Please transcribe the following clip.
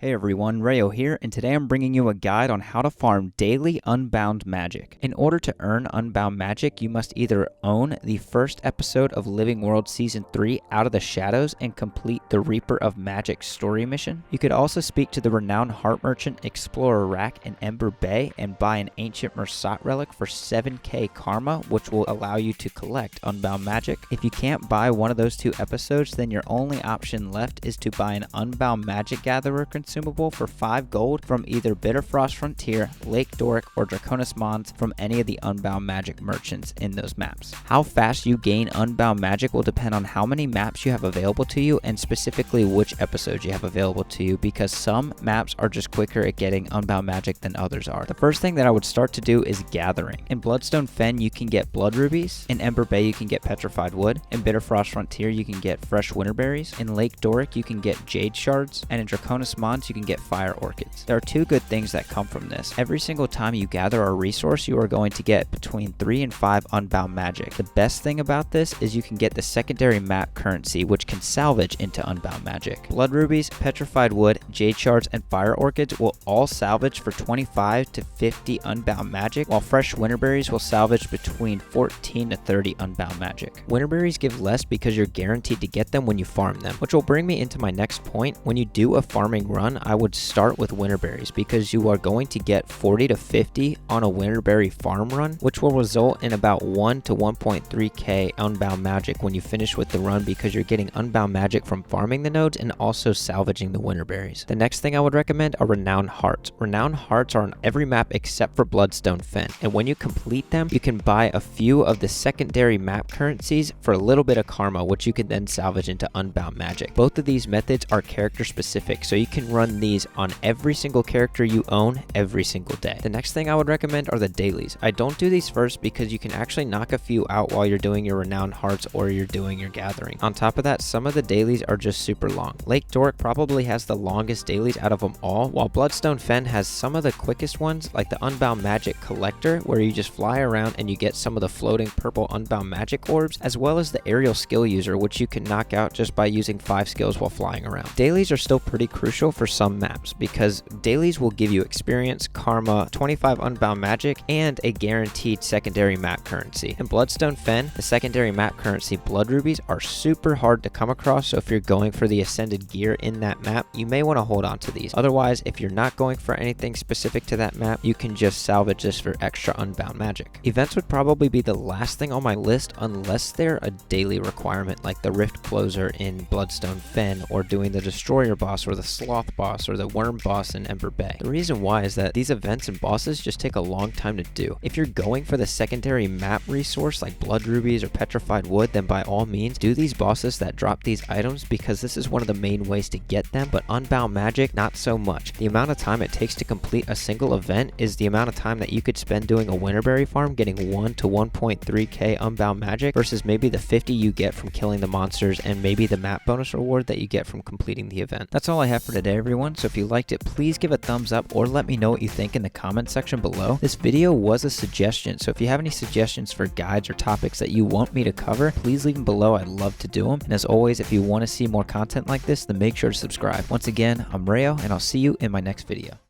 Hey everyone, Rayo here, and today I'm bringing you a guide on how to farm Daily Unbound Magic. In order to earn Unbound Magic, you must either own the first episode of Living World Season 3 Out of the Shadows and complete the Reaper of Magic story mission. You could also speak to the renowned Heart Merchant Explorer Rack in Ember Bay and buy an Ancient Mersat relic for 7k Karma, which will allow you to collect Unbound Magic. If you can't buy one of those two episodes, then your only option left is to buy an Unbound Magic Gatherer consumable for 5 gold from either Bitterfrost Frontier, Lake Doric, or Draconis Mons from any of the Unbound Magic merchants in those maps. How fast you gain Unbound Magic will depend on how many maps you have available to you and specifically which episodes you have available to you, because some maps are just quicker at getting Unbound Magic than others are. The first thing that I would start to do is gathering. In Bloodstone Fen you can get Blood Rubies, in Ember Bay you can get Petrified Wood, in Bitterfrost Frontier you can get Fresh Winterberries, in Lake Doric you can get Jade Shards, and in Draconis Mons you can get Fire Orchids. There are two good things that come from this. Every single time you gather a resource, you are going to get between 3 and 5 Unbound Magic. The best thing about this is you can get the secondary map currency, which can salvage into Unbound Magic. Blood Rubies, Petrified Wood, Jade Shards, and Fire Orchids will all salvage for 25 to 50 Unbound Magic, while Fresh Winterberries will salvage between 14 to 30 Unbound Magic. Winterberries give less because you're guaranteed to get them when you farm them, which will bring me into my next point. When you do a farming run, I would start with Winterberries because you are going to get 40 to 50 on a Winterberry farm run, which will result in about 1 to 1.3k Unbound Magic when you finish with the run, because you're getting Unbound Magic from farming the nodes and also salvaging the Winterberries. The next thing I would recommend are Renowned Hearts. Renowned Hearts are on every map except for Bloodstone Fen, and when you complete them, you can buy a few of the secondary map currencies for a little bit of Karma, which you can then salvage into Unbound Magic. Both of these methods are character specific, so you can run these on every single character you own every single day. The next thing I would recommend are the dailies. I don't do these first because you can actually knock a few out while you're doing your Renowned Hearts or you're doing your gathering. On top of that, some of the dailies are just super long. Lake Doric probably has the longest dailies out of them all, while Bloodstone Fen has some of the quickest ones, like the Unbound Magic Collector, where you just fly around and you get some of the floating purple Unbound Magic orbs, as well as the aerial skill user, which you can knock out just by using 5 skills while flying around. Dailies are still pretty crucial for some maps because dailies will give you experience, karma, 25 Unbound Magic, and a guaranteed secondary map currency. In Bloodstone Fen, the secondary map currency Blood Rubies are super hard to come across, so if you're going for the Ascended gear in that map, you may want to hold on to these. Otherwise, if you're not going for anything specific to that map, you can just salvage this for extra Unbound Magic. Events would probably be the last thing on my list unless they're a daily requirement, like the Rift Closer in Bloodstone Fen, or doing the Destroyer boss or the Sloth boss or the Worm boss in Ember Bay. The reason why is that these events and bosses just take a long time to do. If you're going for the secondary map resource like Blood Rubies or Petrified Wood, then by all means do these bosses that drop these items, because this is one of the main ways to get them, but Unbound Magic, not so much. The amount of time it takes to complete a single event is the amount of time that you could spend doing a Winterberry farm getting 1 to 1.3k Unbound Magic versus maybe the 50 you get from killing the monsters and maybe the map bonus reward that you get from completing the event. That's all I have for today, everyone, so if you liked it, please give a thumbs up or let me know what you think in the comment section below. This video was a suggestion, so if you have any suggestions for guides or topics that you want me to cover, please leave them below. I'd love to do them. And as always, if you want to see more content like this, then make sure to subscribe. Once again, I'm Rayo, and I'll see you in my next video.